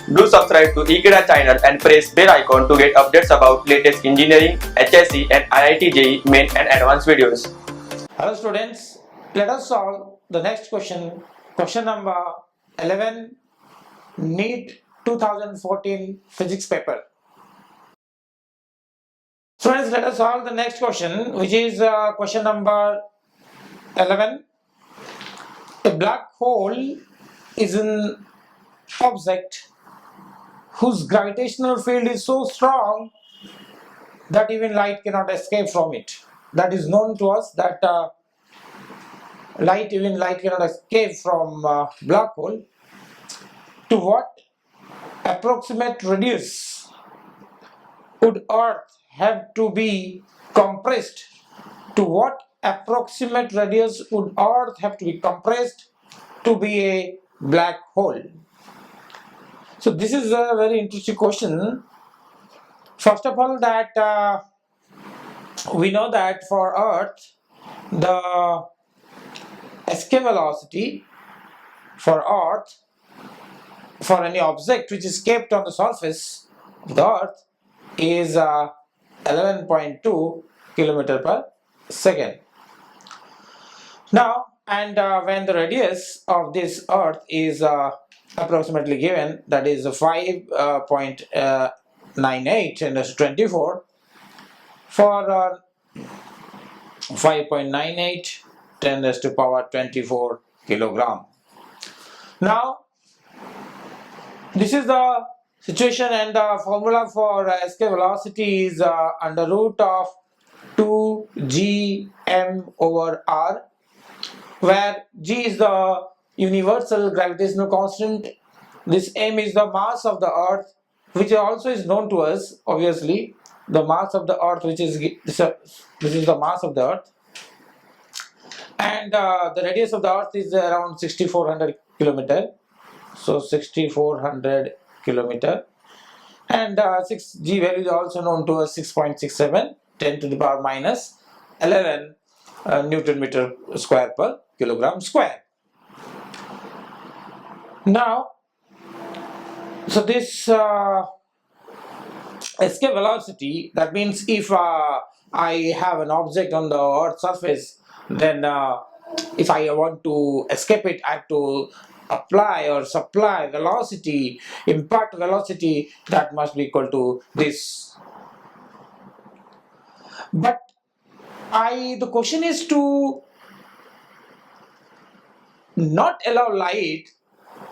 Do subscribe to Ekeeda channel and press bell icon to get updates about latest engineering, HSC and IIT JEE main and advanced videos. Hello students, let us solve the next question. Question number 11, NEET 2014 physics paper. Students, let us solve the next question, which is question number 11. A black hole is an object whose gravitational field is so strong that even light cannot escape from it. That is known to us that light cannot escape from black hole. To what approximate radius would Earth have to be compressed? To what approximate radius would Earth have to be compressed to be a black hole? So this is a very interesting question. First of all, that we know that for Earth, the escape velocity for Earth, for any object which is kept on the surface of the Earth, is 11.2 kilometer per second. Now, and when the radius of this Earth is approximately given, that is 5.98 10 to 24, for 5.98 10 to the power 24 kilogram. Now, this is the situation, and the formula for escape velocity is under root of 2gm over r, where g is the universal gravitational constant. This m is the mass of the Earth, which also is known to us, obviously, the mass of the Earth, which is this is the mass of the Earth, and the radius of the Earth is around 6400 kilometer. So 6400 kilometer, and 6g value is also known to us 6.67 10 to the power minus 11 Newton meter square per kilogram square. Now, so this escape velocity, that means if I have an object on the Earth's surface, then if I want to escape it, I have to apply or supply velocity, impart velocity that must be equal to this. But the question is to not allow light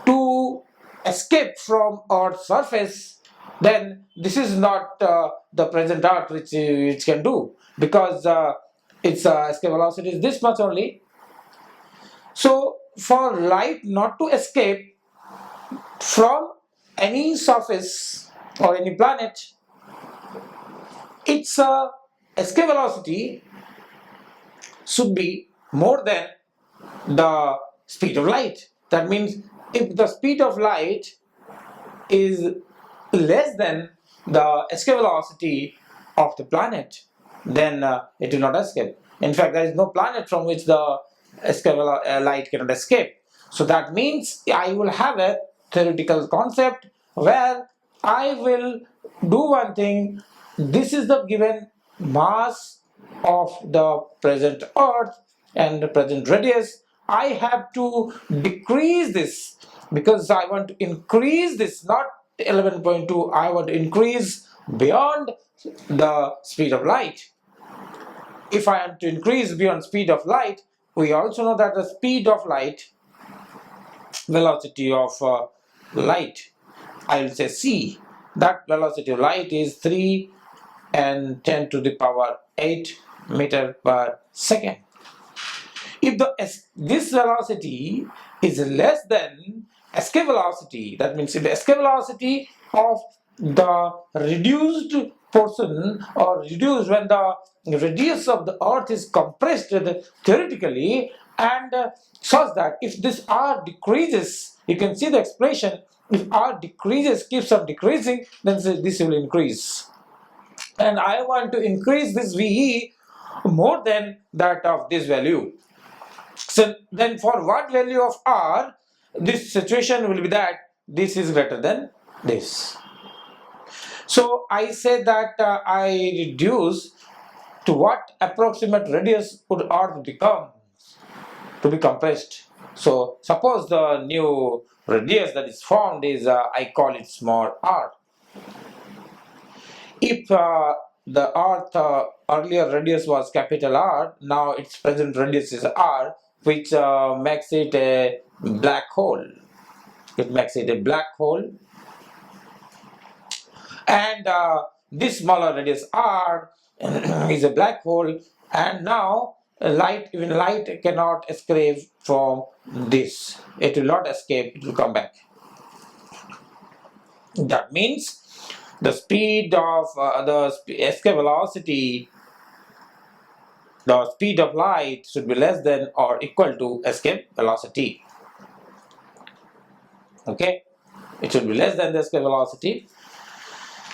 to escape from Earth's surface. Then this is not the present Earth which can do, because its escape velocity is this much only. So for light not to escape from any surface or any planet, its escape velocity should be more than the speed of light. That means if the speed of light is less than the escape velocity of the planet, then it will not escape. In fact, there is no planet from which the light cannot escape. So that means I will have a theoretical concept where I will do one thing. This is the given mass of the present Earth and the present radius. I have to decrease this because I want to increase this, not 11.2, I want to increase beyond the speed of light. If I am to increase beyond speed of light, we also know that the speed of light, velocity of light, I will say c, that velocity of light is 3 and 10 to the power 8 meter per second. If this velocity is less than escape velocity, that means if the escape velocity of the reduced portion, or reduced when the radius of the Earth is compressed theoretically, and such that if this r decreases, you can see the expression, if r decreases, keeps on decreasing, then this will increase, and I want to increase this VE more than that of this value. So then for what value of r, this situation will be that this is greater than this. So I say that I reduce to what approximate radius would Earth become to be compressed. So suppose the new radius that is formed is I call it small r. If the Earth earlier radius was capital R, now its present radius is r, which makes it a black hole. It makes it a black hole, and this smaller radius r is a black hole, and now even light cannot escape from this. It will not escape, it will come back. That means the speed of escape velocity, the speed of light should be less than or equal to escape velocity. Okay, it should be less than the escape velocity.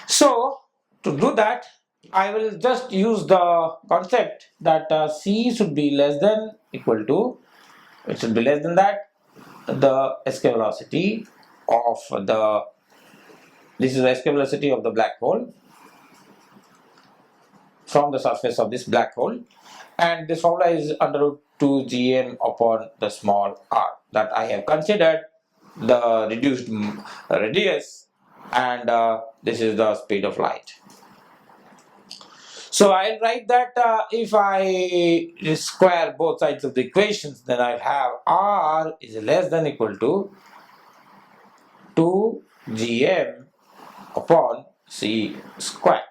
So to do that, I will just use the concept that c should be less than equal to, it should be less than that, the escape velocity of the, this is the escape velocity of the black hole from the surface of this black hole, and this formula is under root 2 gm upon the small r, that I have considered the reduced radius, and this is the speed of light. So I'll write that if I square both sides of the equations, then I'll have r is less than equal to 2 gm upon c square.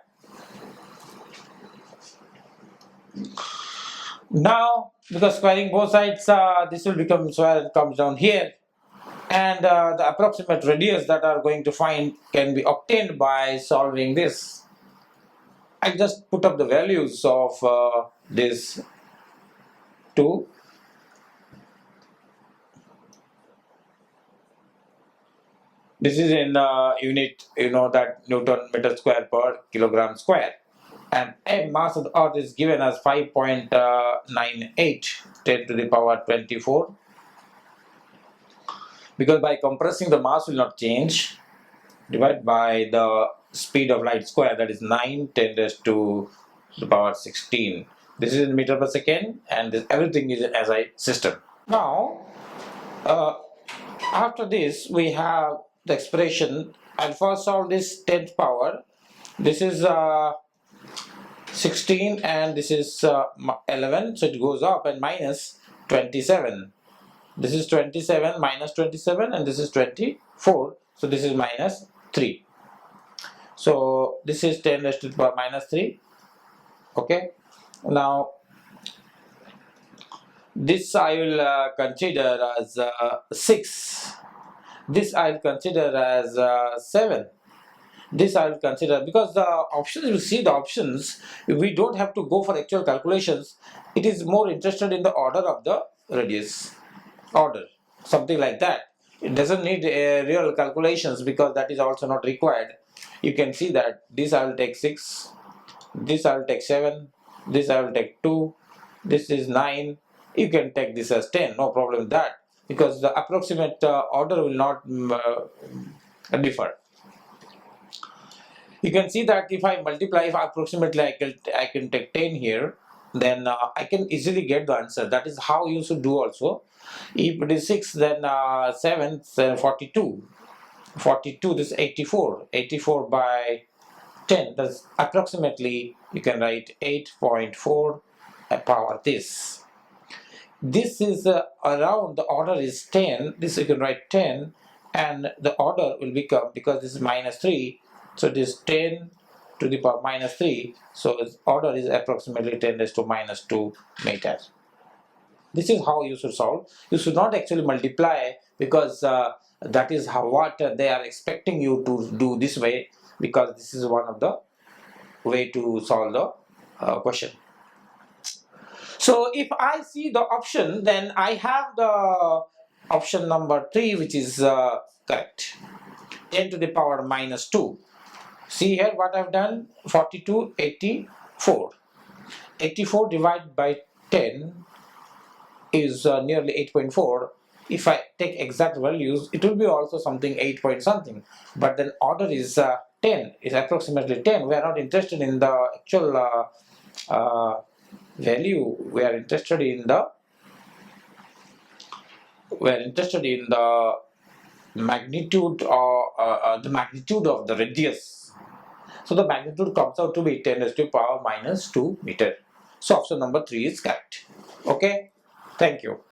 Now, because squaring both sides, this will become square and comes down here, and the approximate radius that are going to find can be obtained by solving this. I just put up the values of this 2. This is in unit, you know, that Newton meter square per kilogram square. And mass of the Earth is given as 5.98 10 to the power 24. Because by compressing, the mass will not change. Divided by the speed of light square, that is 9 10 raised to the power 16. This is in meter per second, and everything is in SI system. Now, after this, we have the expression. I'll first solve this 10th power. This is 16 and this is 11, so it goes up, and minus 27. This is 27 minus 27, and this is 24, so this is minus 3. So this is 10 raised to the power minus 3. Okay, now this I will consider as 6. This I will consider as 7. This I will consider, because the options, you see the options, we don't have to go for actual calculations. It is more interested in the order of the radius, order, something like that. It doesn't need real calculations, because that is also not required. You can see that this I will take 6, this I will take 7, this I will take 2, this is 9. You can take this as 10, no problem with that, because the approximate order will not differ. You can see that if I multiply, if approximately I can take 10 here, then I can easily get the answer. That is how you should do also. If it is 6, then 7, 42. 42, this is 84. 84 by 10, that's approximately, you can write 8.4 power this. This is around, the order is 10. This you can write 10, and the order will become, because this is minus 3, so it is 10 to the power minus 3, so its order is approximately 10 raised to minus 2 meters. This is how you should solve. You should not actually multiply, because that is how what they are expecting you to do this way, because this is one of the way to solve the question. So if I see the option, then I have the option number 3, which is correct. 10 to the power minus 2. See here what I've done, 42, 84. 84 divided by 10 is nearly 8.4. if I take exact values, it will be also something 8 point something, but then order is 10, is approximately 10. We are not interested in the actual value, we are interested in the magnitude, or the magnitude of the radius. So the magnitude comes out to be 10 raised to the power minus 2 meter. So option number 3 is correct. Okay, thank you.